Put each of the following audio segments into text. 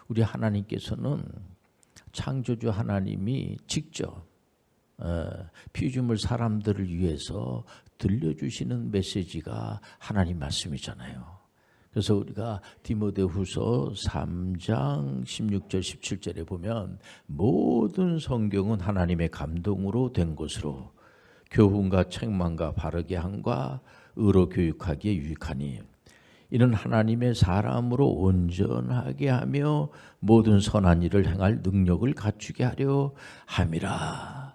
우리 하나님께서는 창조주 하나님이 직접 피조물 사람들을 위해서 들려주시는 메시지가 하나님 말씀이잖아요. 그래서 우리가 디모데후서 3장 16절 17절에 보면 모든 성경은 하나님의 감동으로 된 것으로 교훈과 책망과 바르게 함과 의로 교육하기에 유익하니 이는 하나님의 사람으로 온전하게 하며 모든 선한 일을 행할 능력을 갖추게 하려 함이라.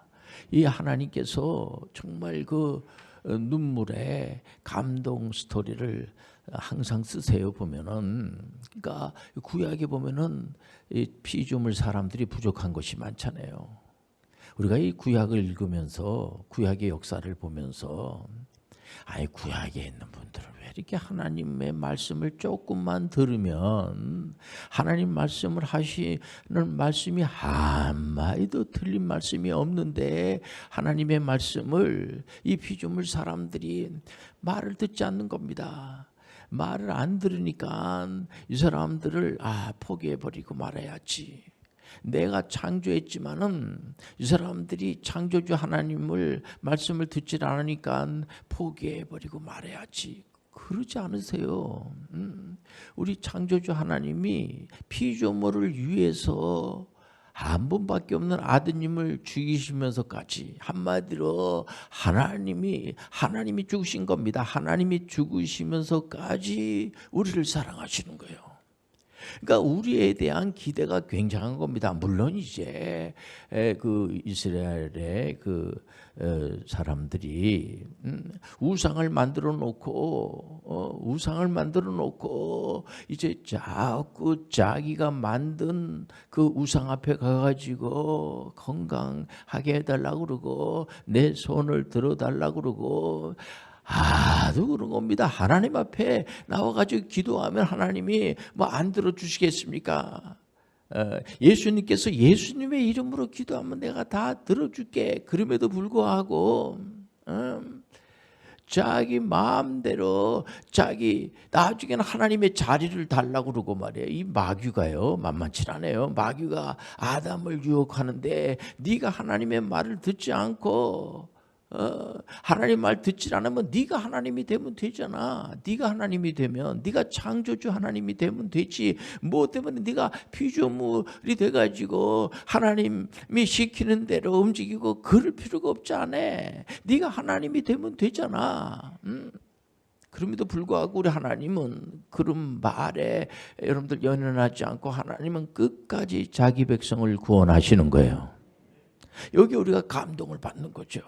이 하나님께서 정말 그 눈물의 감동 스토리를 항상 쓰세요. 보면은, 그러니까 구약에 보면은 이 피조물 사람들이 부족한 것이 많잖아요. 우리가 이 구약을 읽으면서 구약의 역사를 보면서 구약에 있는 분들은 왜 이렇게 하나님의 말씀을 조금만 들으면 하나님 말씀을 하시는 말씀이 한마디도 틀린 말씀이 없는데 하나님의 말씀을 이 피조물 사람들이 말을 듣지 않는 겁니다. 말을 안 들으니까 이 사람들을 포기해버리고 말아야지. 내가 창조했지만은 이 사람들이 창조주 하나님을 말씀을 듣지 않으니까 포기해버리고 말해야지. 그러지 않으세요. 우리 창조주 하나님이 피조물을 위해서 한 분밖에 없는 아드님을 죽이시면서까지, 한마디로 하나님이 죽으신 겁니다. 하나님이 죽으시면서까지 우리를 사랑하시는 거예요. 그러니까 우리에 대한 기대가 굉장한 겁니다. 물론 이제 그 이스라엘의 그 사람들이 우상을 만들어 놓고 이제 자꾸 자기가 만든 그 우상 앞에 가가지고 건강하게 해달라고 그러고 내 손을 들어달라고 그러고 아주 그런 겁니다. 하나님 앞에 나와가지고 기도하면 하나님이 뭐 안 들어주시겠습니까? 예수님께서 예수님의 이름으로 기도하면 내가 다 들어줄게. 그럼에도 불구하고 자기 마음대로 나중에는 하나님의 자리를 달라고 그러고 말이에요. 이 마귀가요, 만만치 않아요. 마귀가 아담을 유혹하는데 네가 하나님의 말을 듣지 않고 하나님 말 듣지 않으면 네가 하나님이 되면 되잖아. 네가 하나님이 되면, 네가 창조주 하나님이 되면 되지. 뭐 때문에 네가 피조물이 돼가지고 하나님이 시키는 대로 움직이고 그럴 필요가 없지 않아. 네가 하나님이 되면 되잖아. 그럼에도 불구하고 우리 하나님은 그런 말에 여러분들 연연하지 않고 하나님은 끝까지 자기 백성을 구원하시는 거예요. 여기 우리가 감동을 받는 거죠.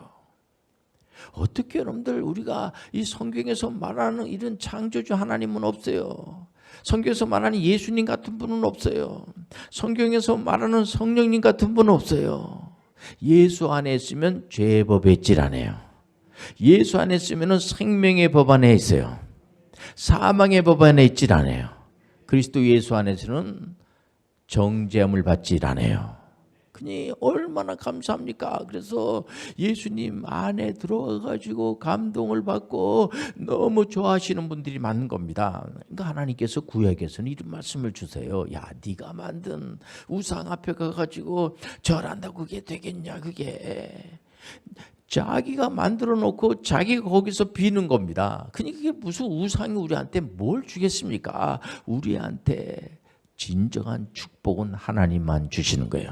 어떻게 여러분들 우리가 이 성경에서 말하는 이런 창조주 하나님은 없어요. 성경에서 말하는 예수님 같은 분은 없어요. 성경에서 말하는 성령님 같은 분은 없어요. 예수 안에 있으면 죄의 법에 있질 않아요. 예수 안에 있으면 생명의 법 안에 있어요. 사망의 법 안에 있질 않아요. 그리스도 예수 안에서는 정죄함을 받질 않아요. 그니 얼마나 감사합니까? 그래서 예수님 안에 들어가가지고 감동을 받고 너무 좋아하시는 분들이 많은 겁니다. 그러니까 하나님께서 구약에서는 이런 말씀을 주세요. 야, 네가 만든 우상 앞에 가가지고 절한다고 그게 되겠냐? 그게 자기가 만들어 놓고 자기가 거기서 비는 겁니다. 그러니까 그게 무슨 우상이 우리한테 뭘 주겠습니까? 우리한테 진정한 축복은 하나님만 주시는 거예요.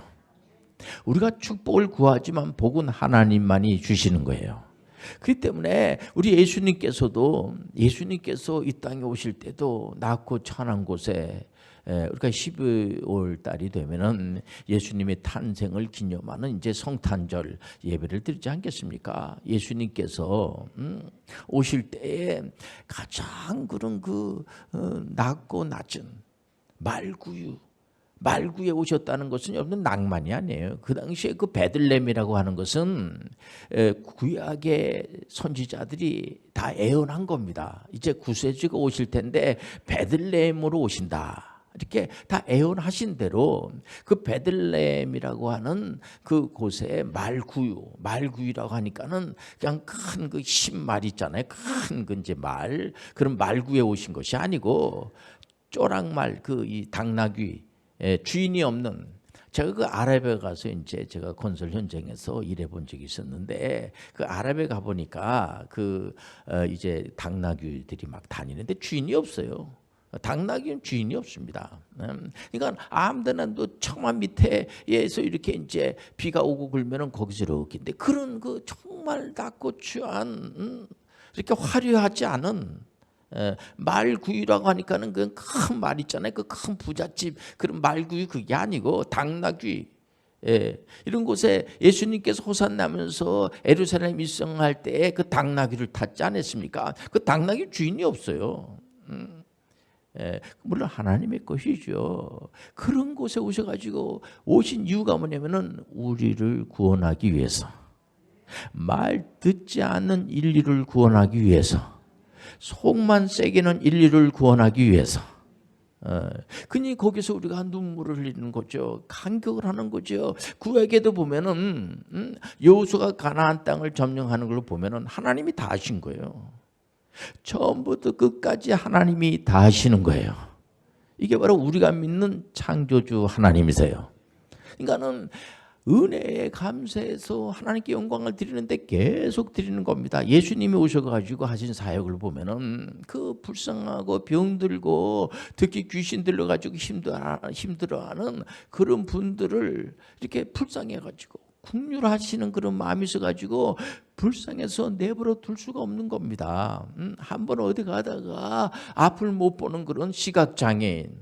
우리가 축복을 구하지만 복은 하나님만이 주시는 거예요. 그렇기 때문에 우리 예수님께서 이 땅에 오실 때도 낮고 천한 곳에 우리가 12월 달이 되면은 예수님의 탄생을 기념하는 이제 성탄절 예배를 드리지 않겠습니까? 예수님께서 오실 때에 가장 그런 낮고 낮은 말구에 오셨다는 것은 여러분 낭만이 아니에요. 그 당시에 그 베들레헴이라고 하는 것은 구약의 선지자들이 다 예언한 겁니다. 이제 구세주가 오실 텐데 베들레헴으로 오신다. 이렇게 다 예언하신 대로 그 베들레헴이라고 하는 그 곳에 말구유라고 하니까는 그냥 큰 그 신말 있잖아요. 큰 그 이제 그런 말구에 오신 것이 아니고 쪼락말 이 당나귀 주인이 없는, 제가 그 아랍에 가서 이제 제가 건설 현장에서 일해 본 적이 있었는데, 그 아랍에 가 보니까 이제 당나귀들이 막 다니는데 주인이 없어요. 당나귀는 주인이 없습니다. 그러니까 아무데나 또 청만 밑에에서 이렇게 이제 비가 오고 그러면은 거기서 이렇게, 근데 그런 그 정말 낮고 추한 이렇게 화려하지 않은 말구유라고 하니까는 그 큰 말 있잖아요. 그 큰 부잣집 그런 말구유, 그게 아니고 당나귀. 이런 곳에 예수님께서 호산나면서 예루살렘 입성할 때 그 당나귀를 탔지 않았습니까? 그 당나귀 주인이 없어요. 물론 하나님의 것이죠. 그런 곳에 오셔가지고 오신 이유가 뭐냐면은 우리를 구원하기 위해서, 말 듣지 않는 인류를 구원하기 위해서, 속만 새기는 인류를 구원하기 위해서. 그니 거기서 우리가 눈물을 흘리는 거죠. 간격을 하는 거죠. 구약에도 보면은 여호수아가 가나안 땅을 점령하는 걸 보면은 하나님이 다 하신 거예요. 처음부터 끝까지 하나님이 다 하시는 거예요. 이게 바로 우리가 믿는 창조주 하나님이세요. 그러니까는 은혜에 감사해서 하나님께 영광을 드리는데 계속 드리는 겁니다. 예수님이 오셔가지고 하신 사역을 보면은 그 불쌍하고 병들고 특히 귀신 들려가지고 힘들어하는 그런 분들을 이렇게 불쌍해가지고 긍휼하시는 그런 마음이 있어가지고 불쌍해서 내버려 둘 수가 없는 겁니다. 한번 어디 가다가 앞을 못 보는 그런 시각장애인을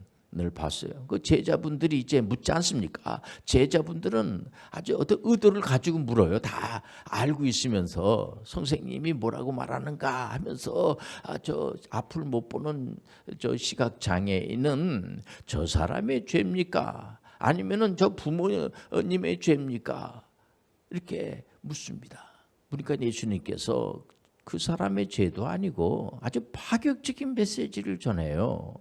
봤어요. 그 제자분들이 이제 묻지 않습니까? 제자분들은 아주 어떤 의도를 가지고 물어요. 다 알고 있으면서 선생님이 뭐라고 말하는가 하면서 저 앞을 못 보는 저 시각장애인은 저 사람의 죄입니까? 아니면은 저 부모님의 죄입니까? 이렇게 묻습니다. 그러니까 예수님께서 그 사람의 죄도 아니고 아주 파격적인 메시지를 전해요.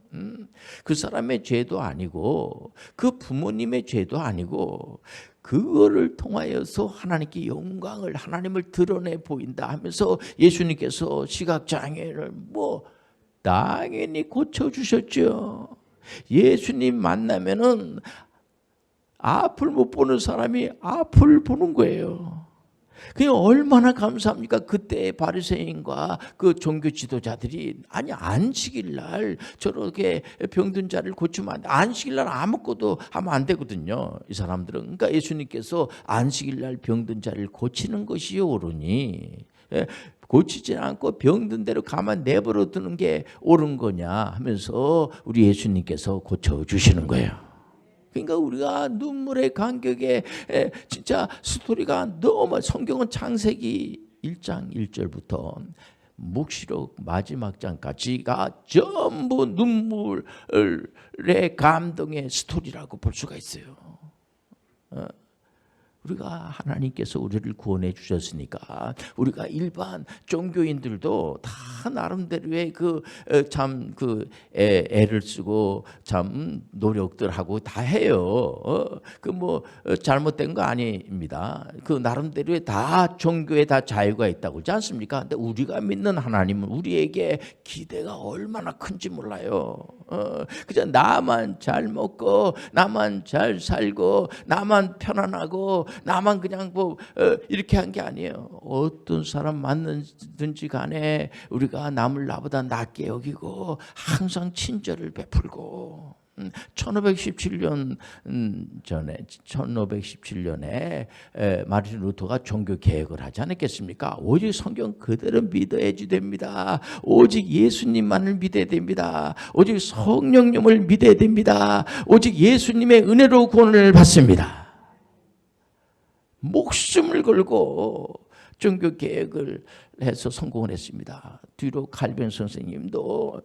그 사람의 죄도 아니고 그 부모님의 죄도 아니고 그거를 통하여서 하나님께 영광을, 하나님을 드러내 보인다 하면서 예수님께서 시각장애를 당연히 고쳐주셨죠. 예수님 만나면은 앞을 못 보는 사람이 앞을 보는 거예요. 그게 얼마나 감사합니까? 그때 바리새인과 그 종교 지도자들이 안식일 날 저렇게 병든 자를 고치면 안 돼. 안식일 날 아무것도 하면 안 되거든요. 이 사람들은. 그러니까 예수님께서 안식일 날 병든 자를 고치는 것이 옳으니 고치지 않고 병든 대로 가만 내버려 두는 게 옳은 거냐 하면서 우리 예수님께서 고쳐주시는 거예요. 그러니까 우리가 눈물의 간격에 진짜 스토리가 너무, 성경은 창세기 1장 1절부터 묵시록 마지막 장까지가 전부 눈물의 감동의 스토리라고 볼 수가 있어요. 우리가 하나님께서 우리를 구원해 주셨으니까 우리가 일반 종교인들도 다 나름대로의 애를 쓰고 참 노력들 하고 다 해요. 잘못된 거 아닙니다. 그 나름대로의 다 종교에 다 자유가 있다고 그러지 않습니까? 근데 우리가 믿는 하나님은 우리에게 기대가 얼마나 큰지 몰라요. 그냥 나만 잘 먹고 나만 잘 살고 나만 편안하고 나만 그냥 이렇게 한 게 아니에요. 어떤 사람 만나든지 간에 우리가 남을 나보다 낫게 여기고 항상 친절을 베풀고 1517년 전에 1517년에 마르틴 루터가 종교 개혁을 하지 않았겠습니까? 오직 성경 그대로 믿어야지 됩니다. 오직 예수님만을 믿어야 됩니다. 오직 성령님을 믿어야 됩니다. 오직 예수님의 은혜로 구원을 받습니다. 목숨을 걸고 종교 개혁을 해서 성공을 했습니다. 뒤로 칼빈 선생님도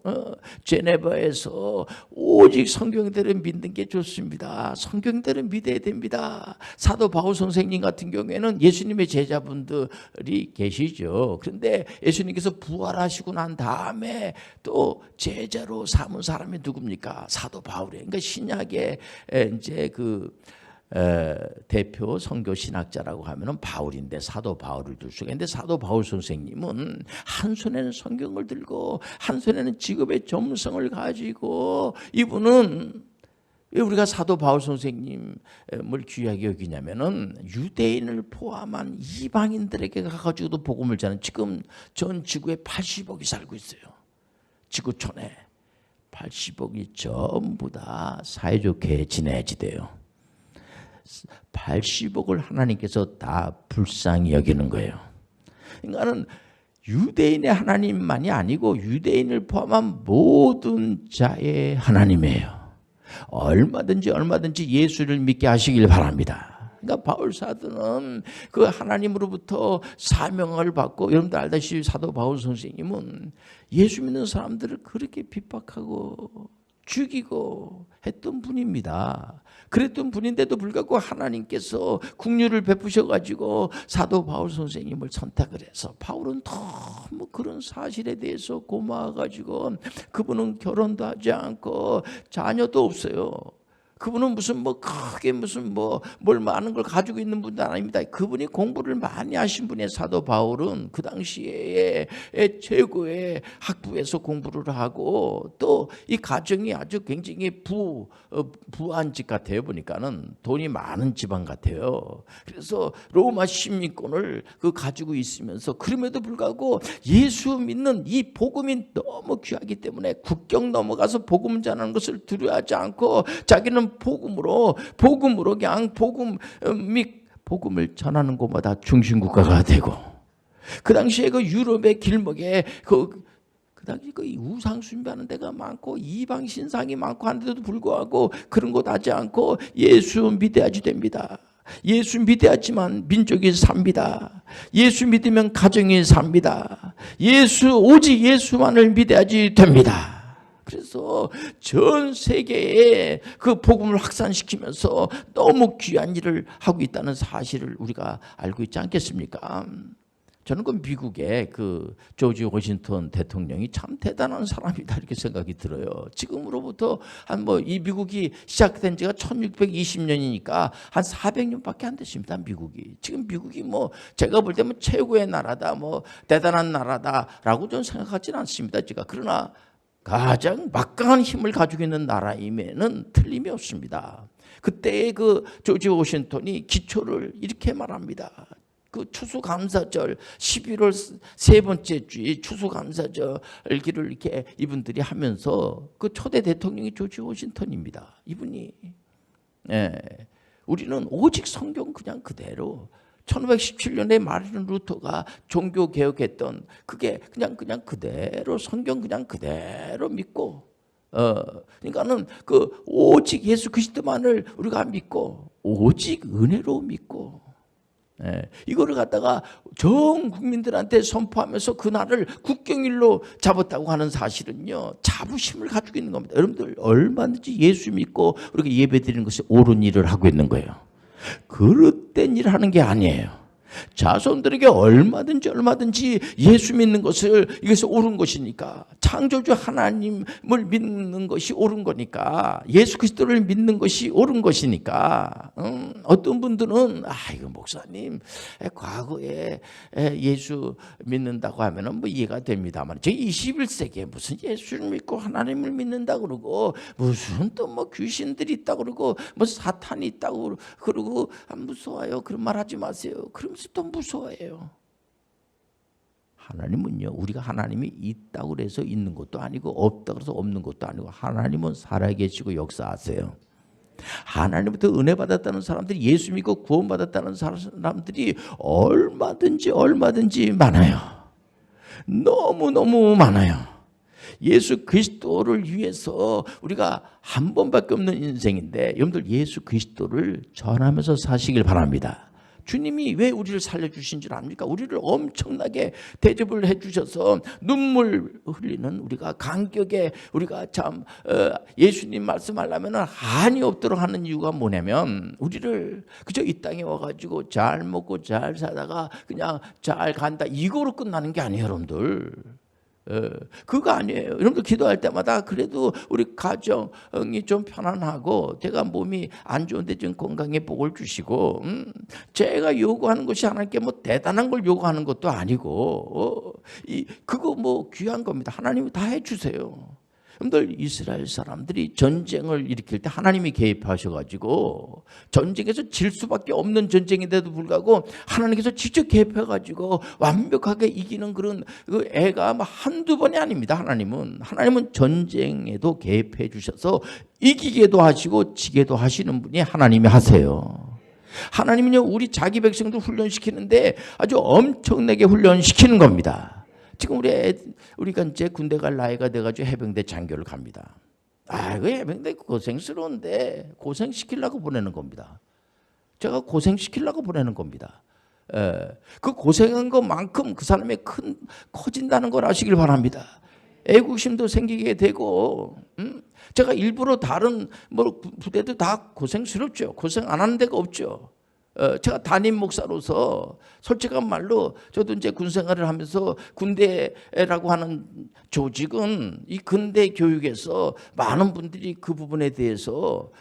제네바에서 오직 성경대로 믿는 게 좋습니다. 성경대로 믿어야 됩니다. 사도 바울 선생님 같은 경우에는 예수님의 제자분들이 계시죠. 그런데 예수님께서 부활하시고 난 다음에 또 제자로 삼은 사람이 누굽니까? 사도 바울이에요. 그러니까 신약의 이제 대표 선교 신학자라고 하면은 바울인데 사도 바울을 들 수가 있는데, 사도 바울 선생님은 한 손에는 성경을 들고 한 손에는 직업의 점성을 가지고 이분은 왜 우리가 사도 바울 선생님을 귀하게 여기냐면은 유대인을 포함한 이방인들에게 가가지고도 복음을 전하는, 지금 전 지구에 80억이 살고 있어요. 지구촌에 80억이 전부 다 사이좋게 지내야지돼요. 80억을 하나님께서 다 불쌍히 여기는 거예요. 그러니까는 유대인의 하나님만이 아니고 유대인을 포함한 모든 자의 하나님이에요. 얼마든지 예수를 믿게 하시길 바랍니다. 그러니까 바울 사도는 그 하나님으로부터 사명을 받고, 여러분들 알다시피 사도 바울 선생님은 예수 믿는 사람들을 그렇게 핍박하고 죽이고 했던 분입니다. 그랬던 분인데도 불구하고 하나님께서 긍휼을 베푸셔가지고 사도 바울 선생님을 선택을 해서, 바울은 너무 그런 사실에 대해서 고마워가지고 그분은 결혼도 하지 않고 자녀도 없어요. 그분은 무슨 크게 무슨 뭘 많은 걸 가지고 있는 분도 아닙니다. 그분이 공부를 많이 하신 분의 사도 바울은 그 당시에 최고의 학부에서 공부를 하고, 또 이 가정이 아주 굉장히 부한 집 같아요. 보니까는 돈이 많은 집안 같아요. 그래서 로마 시민권을 가지고 있으면서, 그럼에도 불구하고 예수 믿는 이 복음이 너무 귀하기 때문에 국경 넘어가서 복음 전하는 것을 두려워하지 않고 자기는 복음으로 그냥 복음을 전하는 곳마다 중심국가가 되고, 그 당시에 그 유럽의 길목에 그 당시 그 우상 숭배하는 데가 많고 이방 신상이 많고 한데도 불구하고 그런 것 하지 않고 예수 믿어야지 됩니다. 예수 믿어야지만 민족이 삽니다. 예수 믿으면 가정이 삽니다. 오직 예수만을 믿어야지 됩니다. 그래서 전 세계에 그 복음을 확산시키면서 너무 귀한 일을 하고 있다는 사실을 우리가 알고 있지 않겠습니까? 저는 그 미국의 그 조지 워싱턴 대통령이 참 대단한 사람이다 이렇게 생각이 들어요. 지금으로부터 이 미국이 시작된 지가 1620년이니까 한 400년밖에 안 됐습니다. 미국이. 지금 미국이 제가 볼 때는 최고의 나라다, 대단한 나라다라고 저는 생각하지는 않습니다. 제가. 그러나 가장 막강한 힘을 가지고 있는 나라임에는 틀림이 없습니다. 그때의 그 조지 워싱턴이 기초를 이렇게 말합니다. 그 추수감사절 11월 세 번째 주에 추수감사절기를 이렇게 이분들이 하면서 그 초대 대통령이 조지 워싱턴입니다. 이분이 우리는 오직 성경 그냥 그대로 1517년에 마르틴 루터가 종교 개혁했던 그게 그냥 그대로 성경 그냥 그대로 믿고, 그러니까는 오직 예수 그리스도만을 우리가 믿고 오직 은혜로 믿고, 이거를 갖다가 전 국민들한테 선포하면서 그날을 국경일로 잡았다고 하는 사실은요, 자부심을 가지고 있는 겁니다. 여러분들 얼마든지 예수 믿고 우리가 예배드리는 것이 옳은 일을 하고 있는 거예요. 그릇된 일을 하는 게 아니에요. 자손들에게 얼마든지 예수 믿는 것을, 이것이 옳은 것이니까, 창조주 하나님을 믿는 것이 옳은 거니까, 예수 그리스도를 믿는 것이 옳은 것이니까. 어떤 분들은 이거 목사님 과거에 예수 믿는다고 하면은 이해가 됩니다만, 저 21세기에 무슨 예수를 믿고 하나님을 믿는다 그러고 무슨 또 귀신들이 있다 그러고 사탄이 있다고 그러고 무서워요. 그런 말 하지 마세요. 그러면서 또 무서워해요. 하나님은요, 우리가 하나님이 있다고 해서 있는 것도 아니고 없다고 해서 없는 것도 아니고, 하나님은 살아계시고 역사하세요. 하나님부터 은혜 받았다는 사람들이, 예수 믿고 구원받았다는 사람들이 얼마든지 많아요. 너무 많아요. 예수 그리스도를 위해서 우리가 한 번밖에 없는 인생인데, 여러분들 예수 그리스도를 전하면서 사시길 바랍니다. 주님이 왜 우리를 살려주신 줄 압니까? 우리를 엄청나게 대접을 해주셔서 눈물 흘리는 우리가, 간격에 우리가 참 예수님 말씀하려면 한이 없도록 하는 이유가 뭐냐면, 우리를 그저 이 땅에 와가지고 잘 먹고 잘 살다가 그냥 잘 간다, 이거로 끝나는 게 아니에요. 여러분들 그거 아니에요. 여러분들 기도할 때마다 그래도 우리 가정이 좀 편안하고, 제가 몸이 안 좋은데 좀 건강에 복을 주시고, 제가 요구하는 것이 하나님께 대단한 걸 요구하는 것도 아니고, 그거 귀한 겁니다. 하나님이 다 해주세요. 여러분들 이스라엘 사람들이 전쟁을 일으킬 때 하나님이 개입하셔가지고 전쟁에서 질 수밖에 없는 전쟁인데도 불구하고 하나님께서 직접 개입해가지고 완벽하게 이기는 그런 그 애가 한두 번이 아닙니다. 하나님은 전쟁에도 개입해 주셔서 이기게도 하시고 지게도 하시는 분이 하나님이 하세요. 하나님은요 우리 자기 백성들 훈련시키는데 아주 엄청나게 훈련시키는 겁니다. 지금 우리가 이제 군대 갈 나이가 돼가지고 해병대 장교를 갑니다. 그 해병대 고생스러운데 고생시키려고 보내는 겁니다. 제가 고생시키려고 보내는 겁니다. 그 고생한 것만큼 그 사람이 커진다는 걸 아시길 바랍니다. 애국심도 생기게 되고, 제가 일부러 다른 부대도 다 고생스럽죠. 고생 안 하는 데가 없죠. 제가 담임 목사로서 솔직한 말로 저도 이제 군 생활을 하면서 군대라고 하는 조직은 이 근대 교육에서 많은 분들이 그 부분에 대해서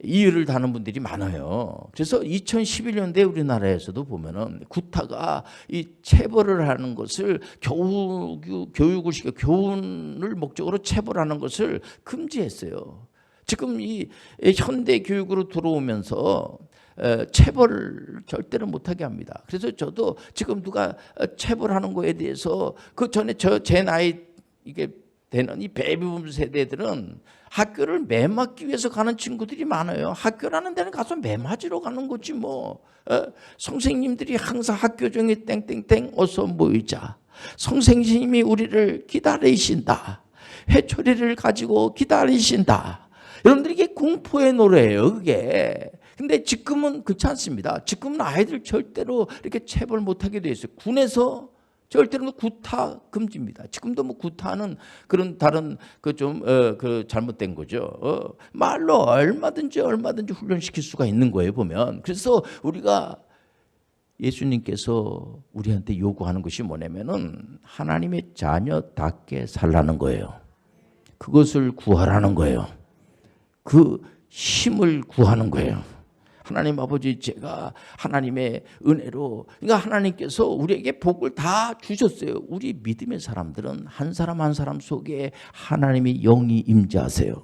이의를 다는 분들이 많아요. 그래서 2011년도에 우리나라에서도 보면은 구타가 이 체벌을 하는 것을 교육을 시켜 교훈을 목적으로 체벌하는 것을 금지했어요. 지금 이 현대 교육으로 들어오면서 체벌을 절대로 못하게 합니다. 그래서 저도 지금 누가 체벌하는 거에 대해서 그 전에 제 나이 이게 되는 이 베이비붐 세대들은 학교를 매맞기 위해서 가는 친구들이 많아요. 학교라는 데는 가서 매맞으러 가는 거지 뭐. 선생님들이 항상 학교 종이 땡땡땡 어서 모이자. 선생님이 우리를 기다리신다. 회초리를 가지고 기다리신다. 여러분들 이게 공포의 노래예요, 그게. 근데 지금은 그렇지 않습니다. 지금은 아이들 절대로 이렇게 체벌 못하게 돼 있어요. 군에서 절대로 구타 금지입니다. 지금도 구타는 그런 다른 그 잘못된 거죠. 말로 얼마든지 훈련시킬 수가 있는 거예요, 보면. 그래서 우리가 예수님께서 우리한테 요구하는 것이 뭐냐면은 하나님의 자녀답게 살라는 거예요. 그것을 구하라는 거예요. 그 힘을 구하는 거예요. 하나님 아버지, 제가 하나님의 은혜로, 그러니까 하나님께서 우리에게 복을 다 주셨어요. 우리 믿음의 사람들은 한 사람 한 사람 속에 하나님의 영이 임재하세요.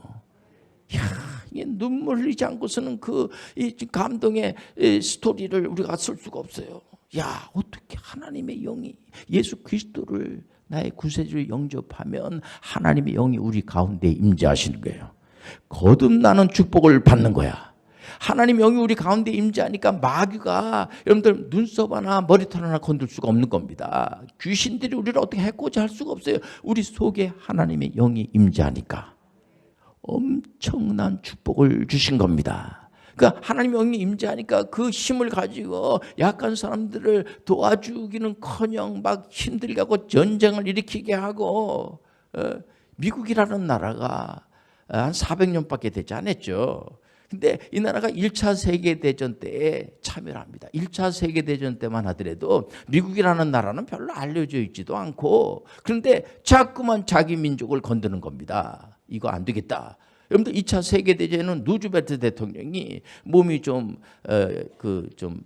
이게 눈물 흘리지 않고서는 이 감동의 스토리를 우리가 쓸 수가 없어요. 어떻게 하나님의 영이 예수 그리스도를 나의 구세주로 영접하면 하나님의 영이 우리 가운데 임재하시는 거예요. 거듭나는 축복을 받는 거야. 하나님 영이 우리 가운데 임재하니까 마귀가 여러분들 눈썹 하나 머리털 하나 건들 수가 없는 겁니다. 귀신들이 우리를 어떻게 해코지 할 수가 없어요. 우리 속에 하나님의 영이 임재하니까 엄청난 축복을 주신 겁니다. 그러니까 하나님의 영이 임재하니까 그 힘을 가지고 약한 사람들을 도와주기는커녕 막 힘들게 하고 전쟁을 일으키게 하고, 미국이라는 나라가 한 400년밖에 되지 않았죠. 근데 이 나라가 1차 세계대전 때에 참여를 합니다. 1차 세계대전 때만 하더라도 미국이라는 나라는 별로 알려져 있지도 않고, 그런데 자꾸만 자기 민족을 건드는 겁니다. 이거 안 되겠다. 여러분들 2차 세계대전은 루즈벨트 대통령이 몸이 좀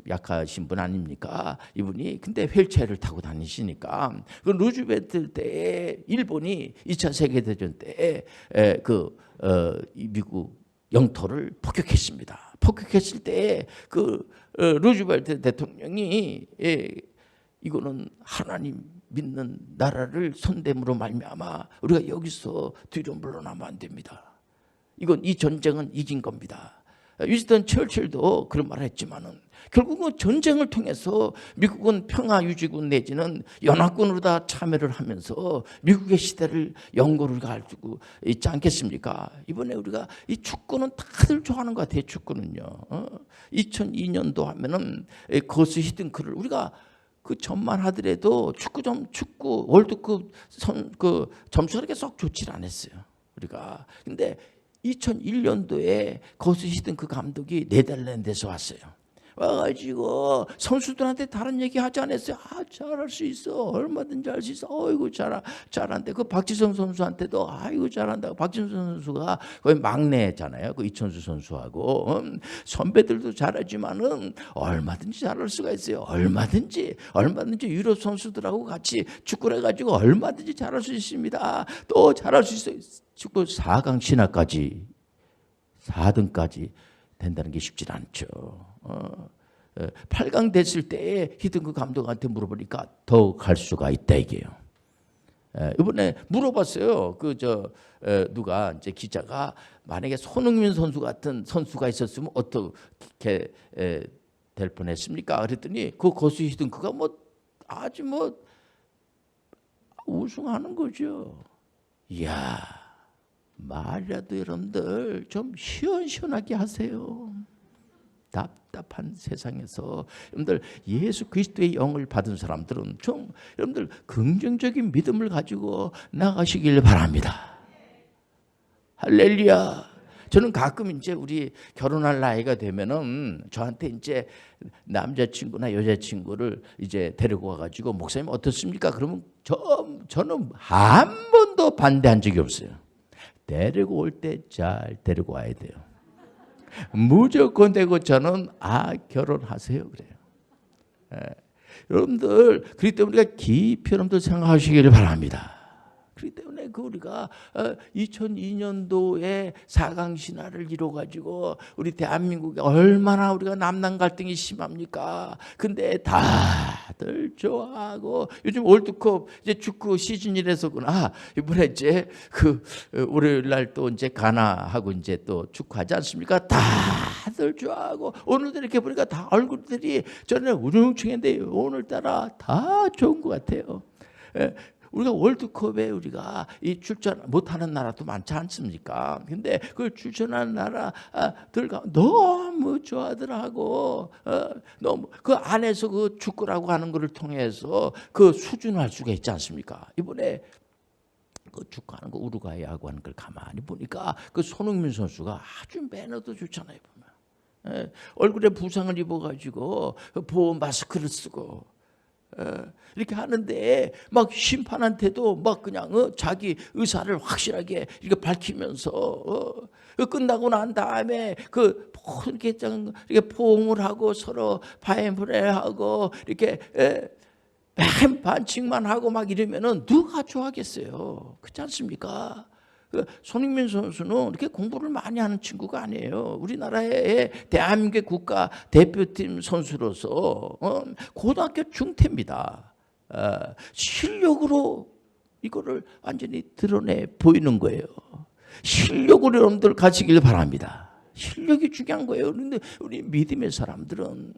약하신 분 아닙니까? 이분이. 근데 휠체어를 타고 다니시니까 그 루즈벨트 때에 일본이 2차 세계대전 때에 미국 영토를 폭격했습니다. 폭격했을 때 루즈벨트 대통령이 이거는 하나님 믿는 나라를 손됨으로 말미암아 우리가 여기서 뒤로 물러나면 안 됩니다. 이 전쟁은 이긴 겁니다. 위스턴 처칠도 그런 말을 했지만은 결국은 전쟁을 통해서 미국은 평화유지군 내지는 연합군으로 다 참여를 하면서 미국의 시대를 연고를 갈 수 있지 않겠습니까? 이번에 우리가 이 축구는 다들 좋아하는 것 같아요. 축구는요. 2002년도 하면은 거스 히든크를 우리가 그 전만 하더라도 축구 월드컵 점수가 그렇게 썩 좋지 않았어요. 우리가. 근데 2001년도에 거스 히든크 감독이 네덜란드에서 왔어요. 와가지고 선수들한테 다른 얘기 하지 않았어요. 잘할 수 있어. 얼마든지 할 수 있어. 어이구 잘한대. 그 박지성 선수한테도 아이고 잘한다. 박지성 선수가 거의 막내잖아요. 그 이천수 선수하고 선배들도 잘하지만은 얼마든지 잘할 수가 있어요. 얼마든지 유럽 선수들하고 같이 축구를 해가지고 얼마든지 잘할 수 있습니다. 또 잘할 수 있어요. 축구 4강 신화까지 4등까지 된다는 게 쉽지 않죠. 8강 됐을 때 히든크 감독한테 물어보니까 더 갈 수가 있다 이게요. 이번에 물어봤어요. 누가 이제 기자가 만약에 손흥민 선수 같은 선수가 있었으면 어떻게 될 뻔했습니까? 그랬더니 그 거수 히든크가 아주 우승하는 거죠. 이야, 말이라도 여러분들 좀 시원시원하게 하세요. 답답한 세상에서 여러분들 예수 그리스도의 영을 받은 사람들은 좀 여러분들 긍정적인 믿음을 가지고 나가시길 바랍니다. 할렐루야. 저는 가끔 이제 우리 결혼할 나이가 되면은 저한테 이제 남자친구나 여자친구를 이제 데리고 와가지고 목사님 어떻습니까? 그러면 저는 한 번도 반대한 적이 없어요. 데리고 올 때 잘 데리고 와야 돼요. 무조건 되고 저는 결혼하세요 그래요. 여러분들 그렇기 때문에 우리가 깊이 여러분들 생각하시기를 바랍니다. 그렇기 때문에 우리가 2002년도에 4강 신화를 이뤄가지고 우리 대한민국에 얼마나 우리가 남남 갈등이 심합니까? 근데 다들 좋아하고 요즘 월드컵 이제 축구 시즌이라서구나. 이번에 이제 월요일 날 또 이제 가나하고 이제 또 축구하지 않습니까? 다들 좋아하고 오늘도 이렇게 보니까 다 얼굴들이 저는 우중충한데 오늘따라 다 좋은 것 같아요. 우리가 월드컵에 우리가 이 출전 못하는 나라도 많지 않습니까? 근데 그 출전하는 나라들과 너무 좋아하더라고. 너무 그 안에서 그 축구라고 하는 것을 통해서 그 수준화할 수가 있지 않습니까? 이번에 그 축구하는 거 우루과이하고 하는 걸 가만히 보니까 그 손흥민 선수가 아주 매너도 좋잖아요. 보면 얼굴에 부상을 입어가지고 보호 마스크를 쓰고. 이렇게 하는데 막 심판한테도 막 그냥 자기 의사를 확실하게 이렇게 밝히면서 끝나고 난 다음에 이렇게 포옹을 하고 서로 파인프레하고 이렇게 반칙만 하고 막 이러면은 누가 좋아하겠어요? 그렇지 않습니까? 손흥민 선수는 이렇게 공부를 많이 하는 친구가 아니에요. 우리나라의 대한민국의 국가 대표팀 선수로서 고등학교 중퇴입니다. 실력으로 이거를 완전히 드러내 보이는 거예요. 실력으로 여러분들 가시길 바랍니다. 실력이 중요한 거예요. 그런데 우리 믿음의 사람들은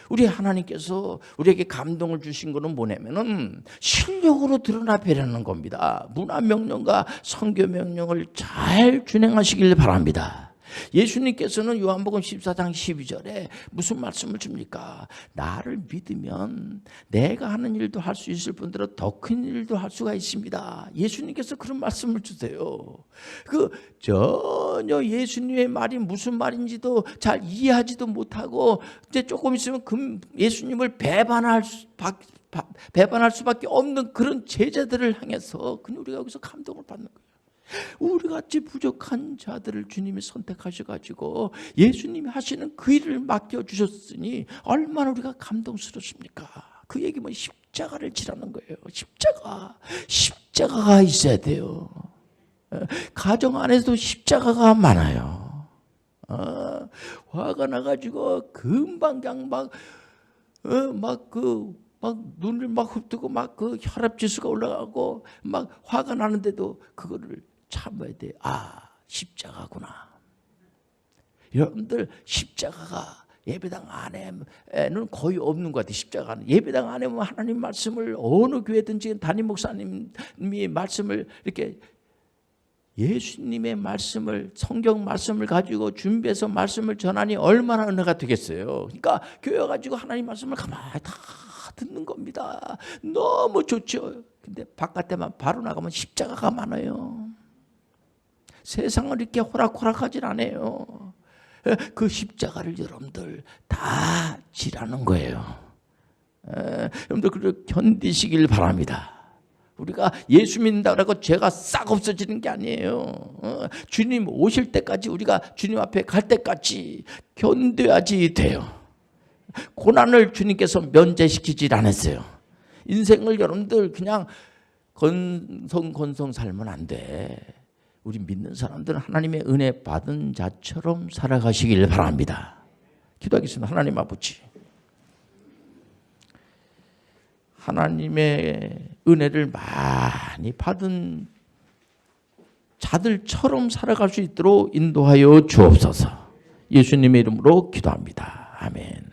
우리 하나님께서 우리에게 감동을 주신 것은 뭐냐면은 실력으로 드러나 배려하는 겁니다. 문화 명령과 선교 명령을 잘 준행하시길 바랍니다. 예수님께서는 요한복음 14장 12절에 무슨 말씀을 줍니까? 나를 믿으면 내가 하는 일도 할 수 있을 뿐더러 더 큰 일도 할 수가 있습니다. 예수님께서 그런 말씀을 주세요. 전혀 예수님의 말이 무슨 말인지도 잘 이해하지도 못하고 이제 조금 있으면 예수님을 배반할 수밖에 없는 그런 제자들을 향해서 그냥 우리가 여기서 감동을 받는 거예요. 우리같이 부족한 자들을 주님이 선택하셔가지고 예수님이 하시는 그 일을 맡겨주셨으니 얼마나 우리가 감동스럽습니까? 그 얘기면 십자가를 지라는 거예요. 십자가가 있어야 돼요. 가정 안에서도 십자가가 많아요. 화가 나가지고 금방 그냥 막 눈을 막 흡뜨고 막 혈압 지수가 올라가고 막 화가 나는데도 그거를 참아야 돼. 십자가구나. 여러분들 십자가가 예배당 안에는 거의 없는 것 같아요. 십자가는 예배당 안에 하나님 말씀을 어느 교회든지 담임 목사님이 말씀을 이렇게 예수님의 말씀을 성경 말씀을 가지고 준비해서 말씀을 전하니 얼마나 은혜가 되겠어요. 그러니까 교회 가지고 하나님 말씀을 가만히 다 듣는 겁니다. 너무 좋죠. 근데 바깥에만 바로 나가면 십자가가 많아요. 세상을 이렇게 호락호락하진 않아요. 그 십자가를 여러분들 다 지라는 거예요. 여러분들 그걸 견디시길 바랍니다. 우리가 예수 믿는다고 죄가 싹 없어지는 게 아니에요. 주님 오실 때까지, 우리가 주님 앞에 갈 때까지 견뎌야지 돼요. 고난을 주님께서 면제시키질 않았어요. 인생을 여러분들 그냥 건성 살면 안 돼. 우리 믿는 사람들은 하나님의 은혜 받은 자처럼 살아가시길 바랍니다. 기도하겠습니다. 하나님 아버지, 하나님의 은혜를 많이 받은 자들처럼 살아갈 수 있도록 인도하여 주옵소서. 예수님의 이름으로 기도합니다. 아멘.